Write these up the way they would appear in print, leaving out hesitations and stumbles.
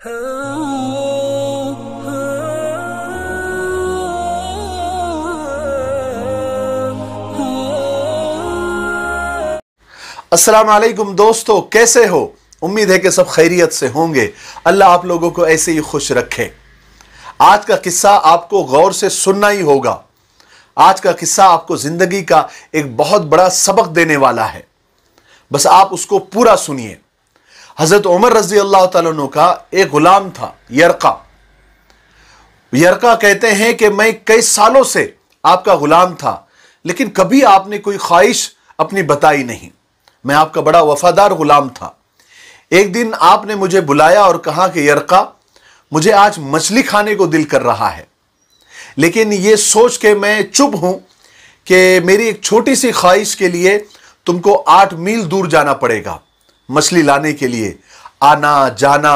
अस्सलाम वालेकुम दोस्तों, कैसे हो? उम्मीद है कि सब खैरियत से होंगे। अल्लाह आप लोगों को ऐसे ही खुश रखे। आज का किस्सा आपको गौर से सुनना ही होगा। आज का किस्सा आपको जिंदगी का एक बहुत बड़ा सबक देने वाला है। बस आप उसको पूरा सुनिए। हजरत उमर रजी अल्लाह तआला अन्हु का एक गुलाम था, यरका। यरका कहते हैं कि मैं कई सालों से आपका गुलाम था, लेकिन कभी आपने कोई ख्वाहिश अपनी बताई नहीं। मैं आपका बड़ा वफादार गुलाम था। एक दिन आपने मुझे बुलाया और कहा कि यरका, मुझे आज मछली खाने को दिल कर रहा है, लेकिन यह सोच के मैं चुप हूं कि मेरी एक छोटी सी ख्वाहिश के लिए तुमको 8 मील दूर जाना पड़ेगा मछली लाने के लिए, आना जाना।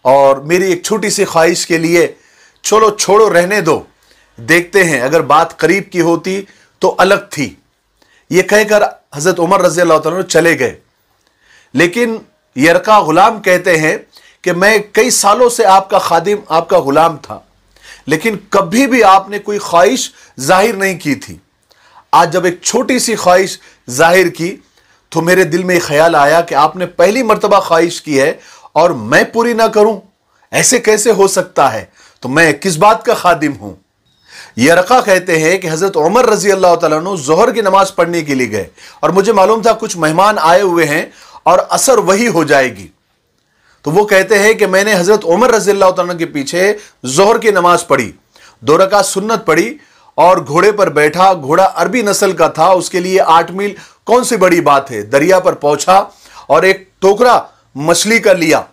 और मेरी एक छोटी सी ख्वाहिश के लिए चलो छोड़ो, रहने दो, देखते हैं, अगर बात करीब की होती तो अलग थी। यह कहकर हजरत उमर रज़ी अल्लाह तआला अन्हु चले गए। लेकिन यरका गुलाम कहते हैं कि मैं कई सालों से आपका खादिम, आपका गुलाम था, लेकिन कभी भी आपने कोई ख्वाहिश जाहिर नहीं की थी। आज जब एक छोटी सी ख्वाहिश जाहिर की तो मेरे दिल में ख्याल आया कि आपने पहली मर्तबा ख्वाहिश की है और मैं पूरी ना करूं, ऐसे कैसे हो सकता है? तो मैं किस बात का खादिम हूं? यरका कहते हैं कि हजरत उमर रजी अल्लाह तआला अन्हु जोहर की नमाज पढ़ने के लिए गए और मुझे मालूम था कुछ मेहमान आए हुए हैं और असर वही हो जाएगी। तो वो कहते हैं कि मैंने हजरत उमर रजी अल्लाह तआला अन्हु के पीछे जोहर की नमाज पढ़ी, 2 रकात सुन्नत पढ़ी और घोड़े पर बैठा। घोड़ा अरबी नस्ल का था, उसके लिए 8 मील कौन सी बड़ी बात है। दरिया पर पहुंचा और एक टोकरा मछली का लिया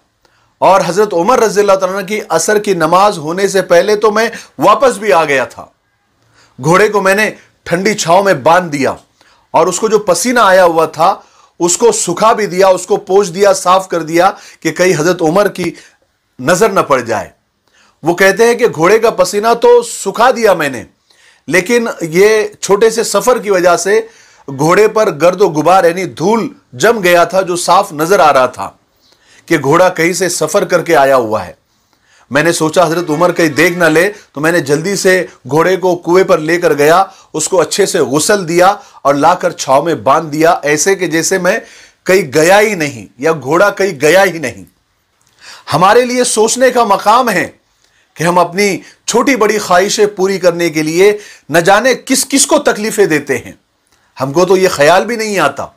और हजरत उमर रज़ी अल्लाह तआला की असर की नमाज होने से पहले तो मैं वापस भी आ गया था। घोड़े को मैंने ठंडी छांव में बांध दिया और उसको जो पसीना आया हुआ था उसको सुखा भी दिया, उसको पोंछ दिया, साफ कर दिया कि कहीं हजरत उमर की नजर न पड़ जाए। वो कहते हैं कि घोड़े का पसीना तो सुखा दिया मैंने, लेकिन ये छोटे से सफर की वजह से घोड़े पर गर्दो गुबार यानी धूल जम गया था, जो साफ नजर आ रहा था कि घोड़ा कहीं से सफर करके आया हुआ है। मैंने सोचा हजरत उमर कहीं देख ना ले, तो मैंने जल्दी से घोड़े को कुएं पर लेकर गया, उसको अच्छे से गुस्ल दिया और लाकर छाव में बांध दिया, ऐसे कि जैसे मैं कहीं गया ही नहीं या घोड़ा कहीं गया ही नहीं। हमारे लिए सोचने का मकाम है कि हम अपनी छोटी बड़ी ख्वाहिशें पूरी करने के लिए न जाने किस किस को तकलीफें देते हैं। हमको तो यह ख्याल भी नहीं आता,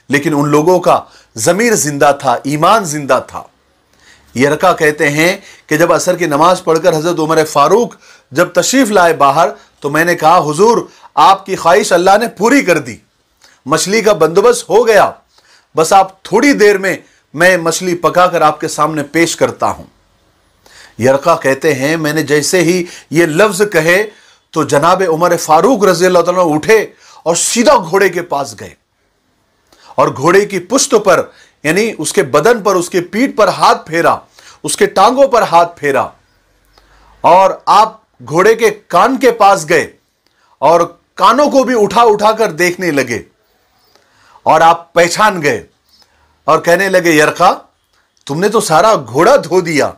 लेकिन उन लोगों का ज़मीर जिंदा था, ईमान जिंदा था। यरका कहते हैं कि जब असर की नमाज पढ़कर हजरत उमर फारूक जब तशरीफ लाए बाहर, तो मैंने कहा, हुजूर आपकी ख्वाहिश अल्लाह ने पूरी कर दी, मछली का बंदोबस्त हो गया, बस आप थोड़ी देर में मैं मछली पकाकर आपके सामने पेश करता हूं। यरका कहते हैं मैंने जैसे ही ये लफ्ज कहे तो जनाब उमर फारूक रज़ी अल्लाह तआला उठे और सीधा घोड़े के पास गए और घोड़े की पुश्त पर यानी उसके बदन पर, उसके पीठ पर हाथ फेरा, उसके टांगों पर हाथ फेरा और आप घोड़े के कान के पास गए और कानों को भी उठा उठा कर देखने लगे और आप पहचान गए और कहने लगे, यरका तुमने तो सारा घोड़ा धो दिया,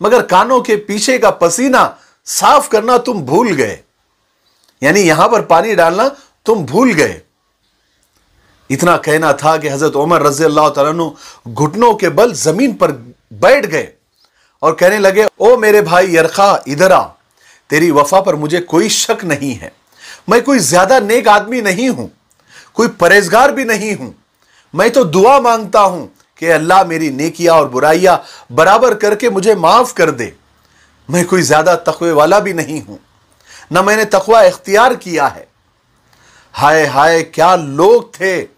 मगर कानों के पीछे का पसीना साफ करना तुम भूल गए, यानी यहां पर पानी डालना तुम भूल गए। इतना कहना था कि हजरत उमर रज़ी अल्लाह तआला अन्हु घुटनों के बल जमीन पर बैठ गए और कहने लगे, ओ मेरे भाई यरका, इधर आ, तेरी वफा पर मुझे कोई शक नहीं है। मैं कोई ज्यादा नेक आदमी नहीं हूं, कोई परहेजगार भी नहीं हूं। मैं तो दुआ मांगता हूं कि अल्लाह मेरी नेकियां और बुराइयां बराबर करके मुझे माफ कर दे। मैं कोई ज्यादा तकवे वाला भी नहीं हूं, ना मैंने तकवा इख्तियार किया है। हाय हाय, क्या लोग थे,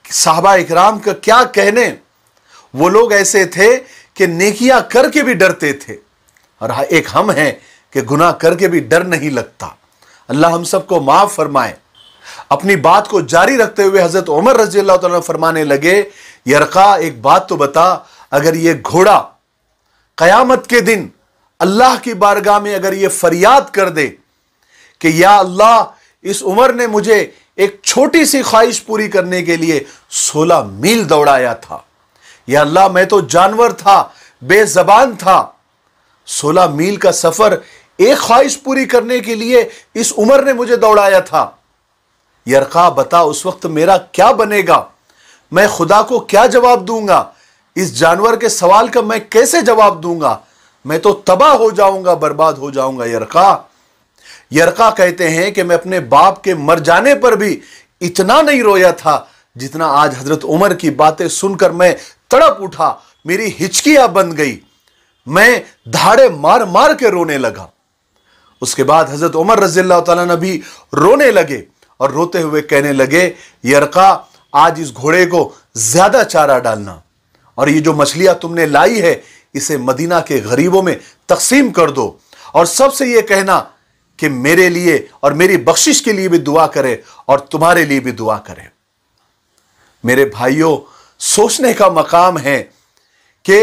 साहबा इकराम का क्या कहने। वो लोग ऐसे थे कि नेकियां करके भी डरते थे, और एक हम हैं कि गुनाह करके भी डर नहीं लगता। अल्लाह हम सबको माफ फरमाए। अपनी बात को जारी रखते हुए हजरत उमर रज़ी अल्लाह तआला फरमाने लगे, यरका एक बात तो बता, अगर ये घोड़ा कयामत के दिन अल्लाह की बारगाह में अगर ये फरियाद कर दे कि या अल्लाह, इस उमर ने मुझे एक छोटी सी ख्वाहिश पूरी करने के लिए 16 मील दौड़ाया था, या अल्लाह मैं तो जानवर था, बेजबान था। 16 मील का सफर एक ख्वाहिश पूरी करने के लिए इस उमर ने मुझे दौड़ाया था। यरका, बता उस वक्त मेरा क्या बनेगा? मैं खुदा को क्या जवाब दूंगा? इस जानवर के सवाल का मैं कैसे जवाब दूंगा? मैं तो तबाह हो जाऊंगा, बर्बाद हो जाऊंगा। यरका कहते हैं कि मैं अपने बाप के मर जाने पर भी इतना नहीं रोया था जितना आज हजरत उमर की बातें सुनकर मैं तड़प उठा। मेरी हिचकियां बन गई, मैं धाड़े मार मार के रोने लगा। उसके बाद हजरत उमर रज़ियल्लाहु ताला अन्हु भी रोने लगे और रोते हुए कहने लगे, यरका, आज इस घोड़े को ज्यादा चारा डालना और ये जो मछलियां तुमने लाई है इसे मदीना के गरीबों में तकसीम कर दो और सबसे ये कहना कि मेरे लिए और मेरी बख्शिश के लिए भी दुआ करे और तुम्हारे लिए भी दुआ करे। मेरे भाइयों, सोचने का मकाम है कि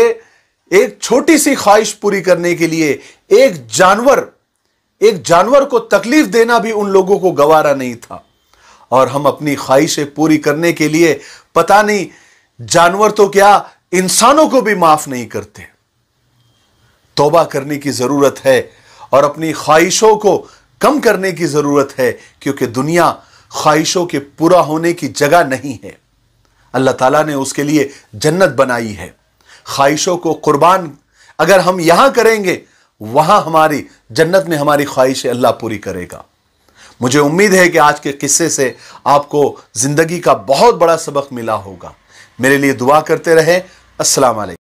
एक छोटी सी ख्वाहिश पूरी करने के लिए एक जानवर को तकलीफ देना भी उन लोगों को गवारा नहीं था, और हम अपनी ख्वाहिशें पूरी करने के लिए पता नहीं जानवर तो क्या इंसानों को भी माफ नहीं करते। तौबा करने की जरूरत है और अपनी ख्वाहिशों को कम करने की जरूरत है, क्योंकि दुनिया ख्वाहिशों के पूरा होने की जगह नहीं है। अल्लाह ताला ने उसके लिए जन्नत बनाई है। ख्वाहिशों को कुर्बान अगर हम यहां करेंगे, वहां हमारी जन्नत में हमारी ख्वाहिशें अल्लाह पूरी करेगा। मुझे उम्मीद है कि आज के किस्से से आपको जिंदगी का बहुत बड़ा सबक मिला होगा। मेरे लिए दुआ करते रहें। अस्सलाम वालेकुम।